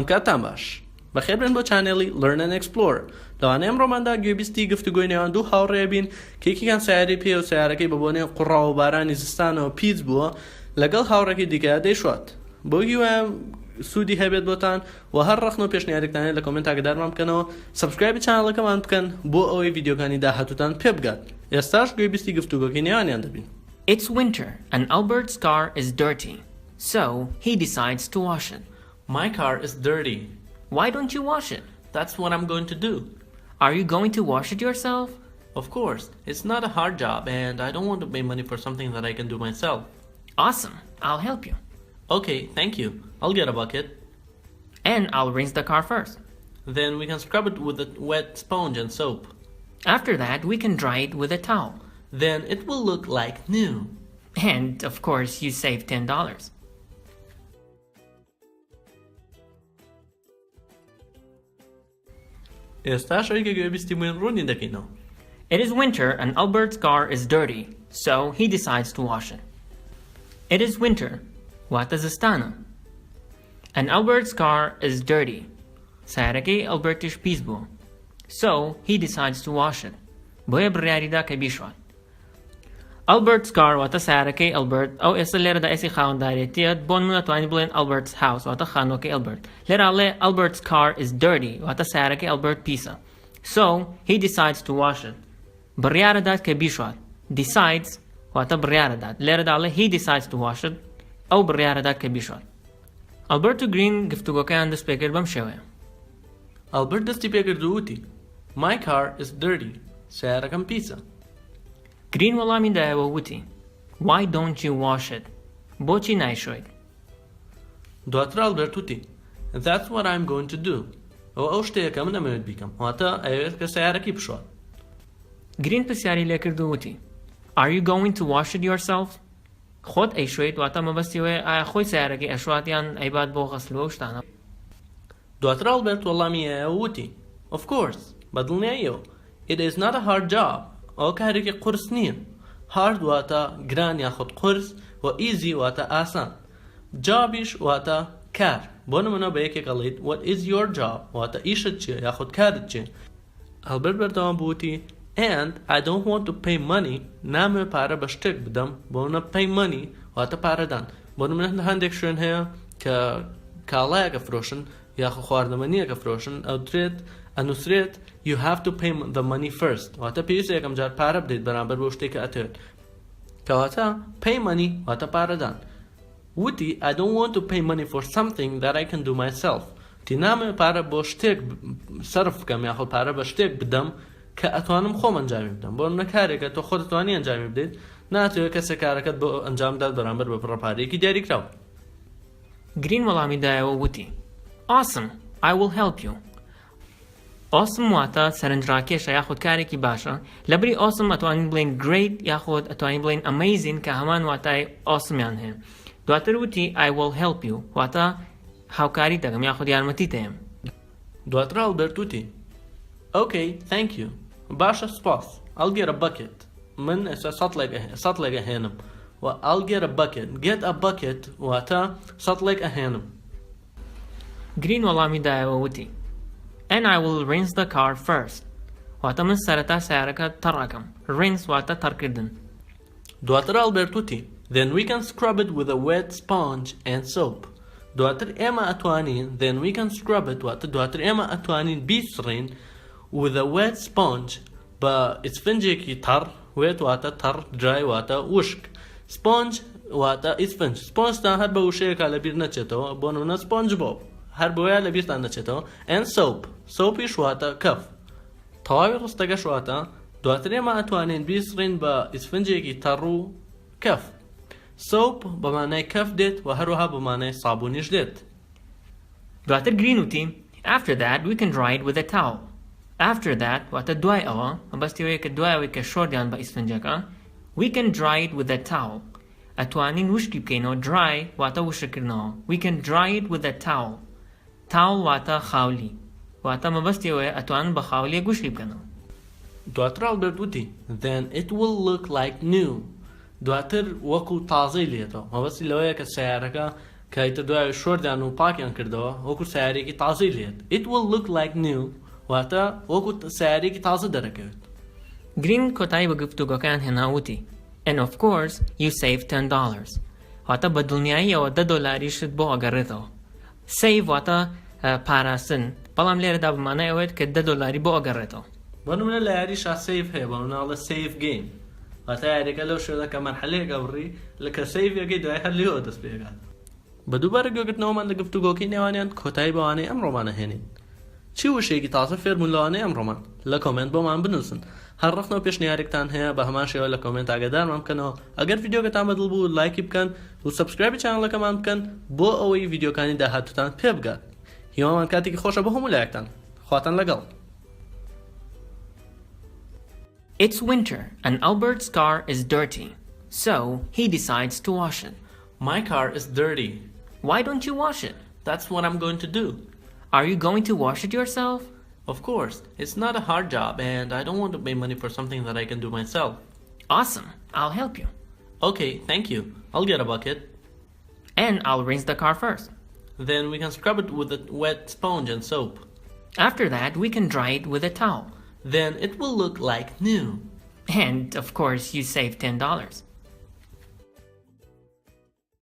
ئەم کاتتان باش بەخێر بن بۆ چانێڵی Learn&Explore لەوانەیە ئەمڕۆماندا گوێبیستی گفتوگۆی نێوان دوو هاوڕێ بین کە یەکێکیان سیارەی پێ و سیارەکەی بە بۆنێ قوڕا و بارانی زستانەوە پیچ بووە لەگەڵ هاوڕێکی دیکە دەیشوات بۆ هیوایەم سوودی هەبێت بۆتان و هەر ڕەخنەو پێشنیارێکتانێت لە کۆمنت ئاگادارمان بکەنەوە سبسکرایبی چانەڵەکەمان بکەن بۆ ئەوەی ڤیدیۆکانی داهاتووتان پێ بگات ئێستاش گوێبیستی گفتوگۆکەی نێوانیان دەبین. It's winter and Albert's car is dirty, so he decides to wash it. My car is dirty. Why don't you wash it? That's what I'm going to do. Are you going to wash it yourself? Of course. It's not a hard job and I don't want to pay money for something that I can do myself. Awesome. I'll help you. Okay, thank you. I'll get a bucket. And I'll rinse the car first. Then we can scrub it with a wet sponge and soap. After that, we can dry it with a towel. Then it will look like new. And, of course, you save $10. ئێستاش ئەوەی گوێبیستی بووین ڕوونی دەکەینەوە. It is winter and Albert's car is dirty, so he decides to wash it. It is winter. Wata zistana. And Albert's car is dirty. سیارەکەی ئەلبەرتیش پیس بووە. So he decides to wash it. بۆیە بڕیاریدا کە بیشوات. Albert's car واتە سیارەکەی ئەلبەرت ئەو ئێستا لێرەدا ئێسی خاوەنداریەتیەت بۆن من ئەتوانی بڵێن Albert's house واتە خانووەکەی ئەلبەرت. لێرە ئەڵێ Albert's car is dirty واتە سیارەکەی ئەلبەرت پیسە. So he decides to wash it. بڕیارەدات کە بیشوات. Decides واتە بڕیارەدات. لێرەدا ئەڵێ he decides to wash it. ئەو بڕیارەدات کە بیشوات. ئەلبەرت و گرین گفتوگۆکەیان دەست پێکرد بەم شێوەیە. ئەلبەرت دەستی پێکرد و وتی My car is dirty. سیارەکەم پیسە. گرین وەڵامی دایەوە وتی Why don't you wash it? بۆچی نایشۆیت؟ دواتر ئەلبەرت وتی That's what I'm going to do. ئەو شتەیە کە من ئەمەوێت بیکەم واتە ئەوێت کە سیارەکەی بشوات. گرین پرسیاری لێ کرد و وتی Are you going to wash it yourself? خۆت ئەیشۆیت واتە مەبەستیەوەیە ئایا خۆی سیارەکەی ئەشوات یان ئەیبات بۆ غەسلەوە و شتانە. دواتر ئەلبەرت وەڵامی وتی Of course. بەدڵنیاییەوە It is not a hard job. ئەو کارێکی قورس نییە. Hard واتە گران یاخود قورس و easy واتە ئاسان. Jobیش واتە کار. بۆ نمونە بە یەکێک ئەڵێیت What is your job? واتە ئیشت چییە یاخود کارت چییە؟ ئەلبەرت بەردەوام بووتی And I don't want to pay money. نامەوێت پارە بە شتێک بدەم بۆ نە pay money واتە پارەدان. بۆ نمونە هەندێک شوێن هەیە کە کاڵایەکە فرۆشن یاخود خواردنەمەنیەکە فرۆشن ئەو درێت ئەنووسرێت You have to pay the money first. واتە پێویستە یەکەم جار پارە بدەیت بەرامبەر بۆ شتێک کە ئەتەوێت. کەواتە pay money واتە پارەدان. وتی I don't want to pay money for something that I can do myself. تی نامەوێت پارە بۆ شتێک سەرف بکەم یاخود پارە بە شتێک بدەم کە ئەتوانم خۆم ئەنجامی بدەم. بۆ منە کارێکە تۆ خۆت دەتوانی ئەنجامی بدەیت ناتوێت کەسێک کارەکەت بۆ ئەنجام بدات بەرامبەر بە پڕەپارەیەکی دیاریکراوە. گرین وەڵامی دایەوە وتی Awesome. I will help you. Awesome واتە سەرنجڕاکێشە یاخود کارێکی باشە. لەبری awesome ئەتوانین بڵێن great یاخود ئەتوانین بڵێن amazing کە هەمان واتای awesomeیان هەیە. دواتر وتی I will help you واتە هاوکاری دەکەم یاخود یارمەتی دەیەم. دواتر ئەلبەرت وتی Okay, thank you. باشە سوپاس. I'll get a bucket. من ئێستا سەتڵێک ئەهێنم. و I'll get a bucket. Get a bucket واتە سەتڵێک ئەهێنم. گرین وەڵامی دایەوە وتی And I will rinse the car first. واتە من سەرەتا سیارەکە تەڕەکەم. Rinse واتە تەڕکردن. دواتر ئەلبەرت وتی Then we can scrub it with a wet sponge and soap. دواتر ئێمە ئەتوانین Then we can scrub it واتە دواتر ئێمە ئەتوانین بیسڕین with a wet sponge بە ئیسفنجێکی تەڕ wet واتە تەڕ dry واتە وشک. Sponge واتە ئیسفنج. Sponge-تان هەر بە وشەیەکە لەبیر نەچێتەوە بۆ نمونە سپۆنج بۆب. هەر بۆیە لەبیرتان نەچێتەوە and soap. Soapیش واتە کەف. تەواوی ڕستەکەش واتە دواتر ئێمە ئەتوانین بیسڕین بە ئیسفنجێکی تەڕ و کەف. Soap بە مانای کەف دێت و هەروەها بە مانای سابوونیش دێت. دواتر گرین وتی After that we can dry it with a towel. After that واتە دوای ئەوە مەبەستیەوەیە کە دوایەوەی کە شۆردیان بە ئیسفنجەکە we can dry it with a towel. ئەتوانین وشکی بکەینەوە dry واتە وشکردنەوە. We can dry it with a towel. Towel واتە خاولی. واتە مەبەستیەوەیە ئەتوانن بە خاولیە گوشتی بکەنەوە. دواتر ئەلبەرت وتی Then it will look like new. دواتر وەکو تازەی لێتەوە. مەبەستی لەوەیە کە سیارەکە کەیتە دوای شۆردیان و پاکیان کردەوە وەکو سیارێکی تازەی لێت. It will look like new واتە وەکو سیارێکی تازە دەرەکەوێت. گرین کۆتایی بە گفتوگۆکەیان هێناوتی and of course you save $10 واتە بە دڵنیاییەوە $10 بۆ ئەگەڕێتەوە. save واتە پاراستن بەڵام لێرەدا بمانای ئەوێت کە $10 بۆ ئەگەڕێتەوە. بۆ نمونە لە یاریشا سیف هەیە بە مناڵە سیف گەیم واتە یاریەکە لەو شوێنە کە مەرحەلەیەک ئەوڕی لە کە سیفەکەی دوای هەر لێەوە دەست پێکات. بە دووبارە گوێگرتنەوەمان لە گفتوگۆکەی نێوانیان کۆتایی بەوانەی ئەم ڕۆمانە هێنین. چی وشەیەکی تازە فێربوون لەوانەی ئەم ڕۆمان لە کۆمنت بۆمان بنووسن. هەر ڕەخنەو پێشنیارێکتان هەیە بە هەمان شێوە لە کۆمنت ئاگادارمان بکەنەوە. ئەگەر ڤیدیۆکەتان بەدڵ بوو لایکی بکەن و سەبسکرایبی چانەڵەکەمان بکەن بۆ ئەوەی ڤیدیۆکانی داهاتووتان پێ بگات. هیوامان کاتێکی خۆشە بۆ هەموو لایەکتان. خواتان لەگەڵ. It's winter and Albert's car is dirty, so he decides to wash it. My car is dirty. Why don't you wash it? That's what I'm going to do. Are you going to wash it yourself? Of course. It's not a hard job and I don't want to pay money for something that I can do myself. Awesome. I'll help you. Okay, thank you. I'll get a bucket. And I'll rinse the car first. Then we can scrub it with a wet sponge and soap. After that, we can dry it with a towel. Then it will look like new. And, of course, you save $10.